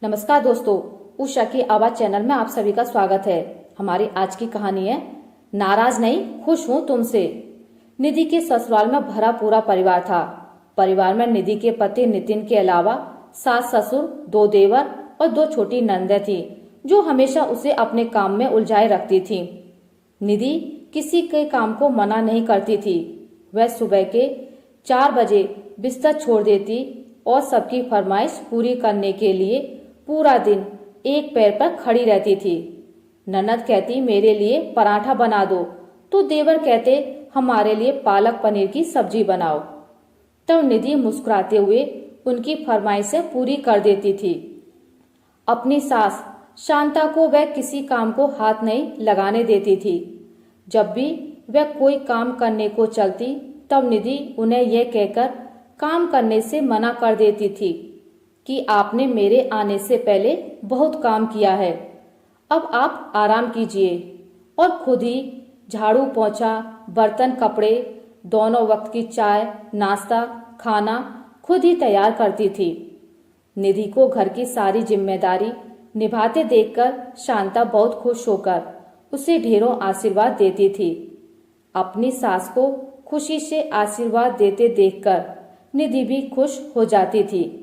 नमस्कार दोस्तों, उषा की आवाज चैनल में आप सभी का स्वागत है। हमारी आज की कहानी है नाराज नहीं, खुश हूँ तुमसे। निधि के ससुराल में भरा पूरा परिवार था। परिवार में निधि के पति नितिन के अलावा सास ससुर, दो देवर और दो छोटी नंदें थी जो हमेशा उसे अपने काम में उलझाए रखती थी। निधि किसी के काम को मना नहीं करती थी। वह सुबह के 4 बजे बिस्तर छोड़ देती और सबकी फरमाइश पूरी करने के लिए पूरा दिन एक पैर पर खड़ी रहती थी। ननद कहती मेरे लिए पराठा बना दो, तो देवर कहते हमारे लिए पालक पनीर की सब्जी बनाओ। तब निधि मुस्कुराते हुए उनकी फरमाइशें पूरी कर देती थी। अपनी सास शांता को वह किसी काम को हाथ नहीं लगाने देती थी। जब भी वह कोई काम करने को चलती तब निधि उन्हें यह कहकर काम करने से मना कर देती थी कि आपने मेरे आने से पहले बहुत काम किया है, अब आप आराम कीजिए। और खुद ही झाड़ू पोंछा, बर्तन कपड़े, दोनों वक्त की चाय नाश्ता खाना खुद ही तैयार करती थी। निधि को घर की सारी जिम्मेदारी निभाते देखकर शांता बहुत खुश होकर उसे ढेरों आशीर्वाद देती थी। अपनी सास को खुशी से आशीर्वाद देते देखकर निधि भी खुश हो जाती थी।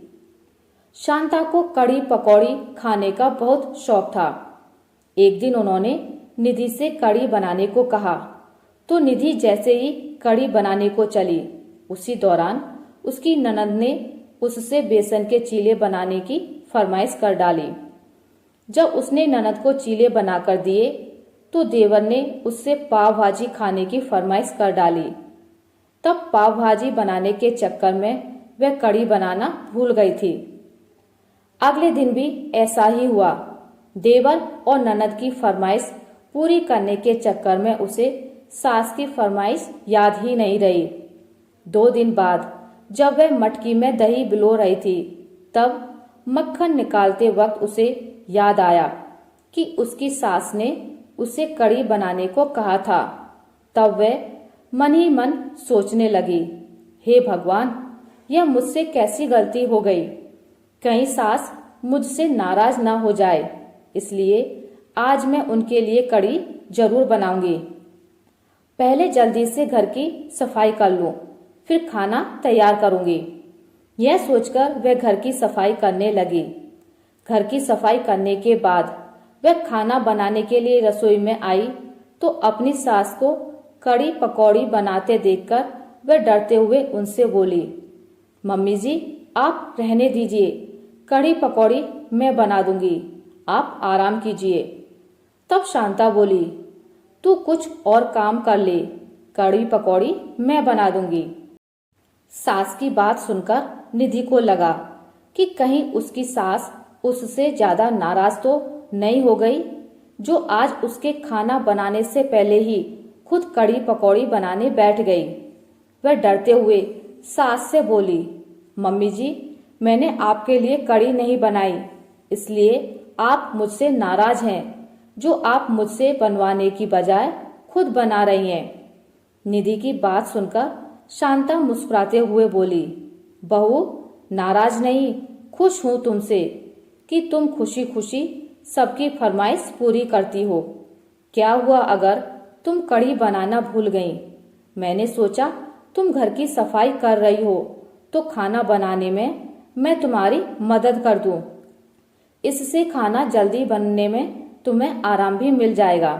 शांता को कड़ी पकौड़ी खाने का बहुत शौक था। एक दिन उन्होंने निधि से कड़ी बनाने को कहा तो निधि जैसे ही कड़ी बनाने को चली, उसी दौरान उसकी ननद ने उससे बेसन के चीले बनाने की फरमाइश कर डाली। जब उसने ननद को चीले बनाकर दिए तो देवर ने उससे पाव भाजी खाने की फरमाइश कर डाली। तब पाव भाजी बनाने के चक्कर में वह कड़ी बनाना भूल गई थी। अगले दिन भी ऐसा ही हुआ। देवर और ननद की फरमाइश पूरी करने के चक्कर में उसे सास की फरमाइश याद ही नहीं रही। 2 दिन बाद जब वह मटकी में दही बिलो रही थी तब मक्खन निकालते वक्त उसे याद आया कि उसकी सास ने उसे कड़ी बनाने को कहा था। तब वह मन ही मन सोचने लगी, हे भगवान, यह मुझसे कैसी गलती हो गई। कहीं सास मुझसे नाराज ना हो जाए, इसलिए आज मैं उनके लिए कड़ी जरूर बनाऊंगी। पहले जल्दी से घर की सफाई कर लूं, फिर खाना तैयार करूंगी। यह सोचकर वह घर की सफाई करने लगी। घर की सफाई करने के बाद वह खाना बनाने के लिए रसोई में आई तो अपनी सास को कड़ी पकौड़ी बनाते देखकर वह डरते हुए उनसे बोली, मम्मी जी आप रहने दीजिए, कड़ी पकौड़ी मैं बना दूंगी, आप आराम कीजिए। तब शांता बोली, तू कुछ और काम कर ले, कड़ी पकौड़ी मैं बना दूंगी। सास की बात सुनकर निधि को लगा कि कहीं उसकी सास उससे ज्यादा नाराज तो नहीं हो गई, जो आज उसके खाना बनाने से पहले ही खुद कड़ी पकौड़ी बनाने बैठ गई। वह डरते हुए सास से बोली, मम्मी जी मैंने आपके लिए कड़ी नहीं बनाई, इसलिए आप मुझसे नाराज हैं, जो आप मुझसे बनवाने की बजाय खुद बना रही हैं। निधि की बात सुनकर शांता मुस्कुराते हुए बोली, बहू नाराज नहीं, खुश हूं तुमसे कि तुम खुशी खुशी सबकी फरमाइश पूरी करती हो। क्या हुआ अगर तुम कड़ी बनाना भूल गई? मैंने सोचा तुम घर की सफाई कर रही हो तो खाना बनाने में मैं तुम्हारी मदद कर दूं। इससे खाना जल्दी बनने में तुम्हें आराम भी मिल जाएगा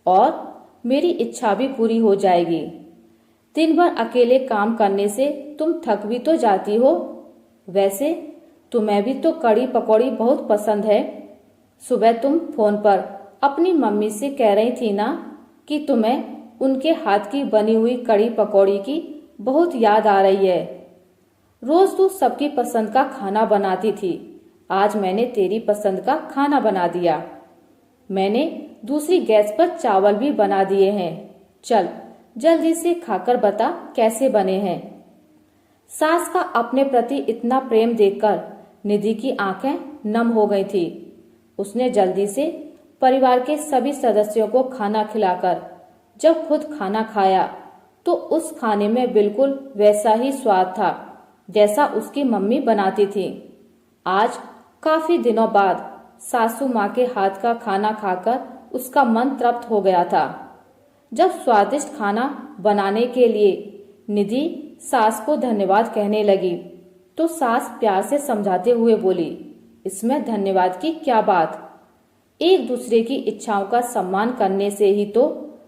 और मेरी इच्छा भी पूरी हो जाएगी। दिन भर अकेले काम करने से तुम थक भी तो जाती हो। वैसे तुम्हें भी तो कड़ी पकौड़ी बहुत पसंद है। सुबह तुम फोन पर अपनी मम्मी से कह रही थी ना कि तुम्हें उनके हाथ की बनी हुई कड़ी पकौड़ी की बहुत याद आ रही है। रोज तू सबकी पसंद का खाना बनाती थी, आज मैंने तेरी पसंद का खाना बना दिया। मैंने दूसरी गैस पर चावल भी बना दिए हैं, चल जल्दी से खाकर बता कैसे बने हैं। सास का अपने प्रति इतना प्रेम देखकर निधि की आंखें नम हो गई थी। उसने जल्दी से परिवार के सभी सदस्यों को खाना खिलाकर जब खुद खाना खाया तो उस खाने में बिल्कुल वैसा ही स्वाद था जैसा उसकी मम्मी बनाती थी। आज काफी दिनों बाद सासू माँ के हाथ का खाना खाकर उसका मन तृप्त हो गया था। जब स्वादिष्ट खाना बनाने के लिए निधि सास को धन्यवाद कहने लगी तो सास प्यार से समझाते हुए बोली, इसमें धन्यवाद की क्या बात, एक दूसरे की इच्छाओं का सम्मान करने से ही तो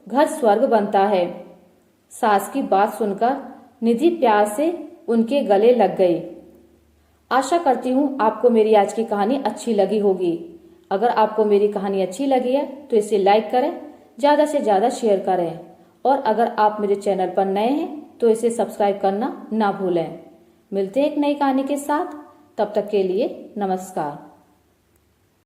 घर स्वर्ग बनता है। सास की बात सुनकर निधि प्यार से उनके गले लग गई। आशा करती हूँ आपको मेरी आज की कहानी अच्छी लगी होगी। अगर आपको मेरी कहानी अच्छी लगी है तो इसे लाइक करें, ज़्यादा से ज़्यादा शेयर करें और अगर आप मेरे चैनल पर नए हैं तो इसे सब्सक्राइब करना ना भूलें। मिलते हैं एक नई कहानी के साथ, तब तक के लिए नमस्कार।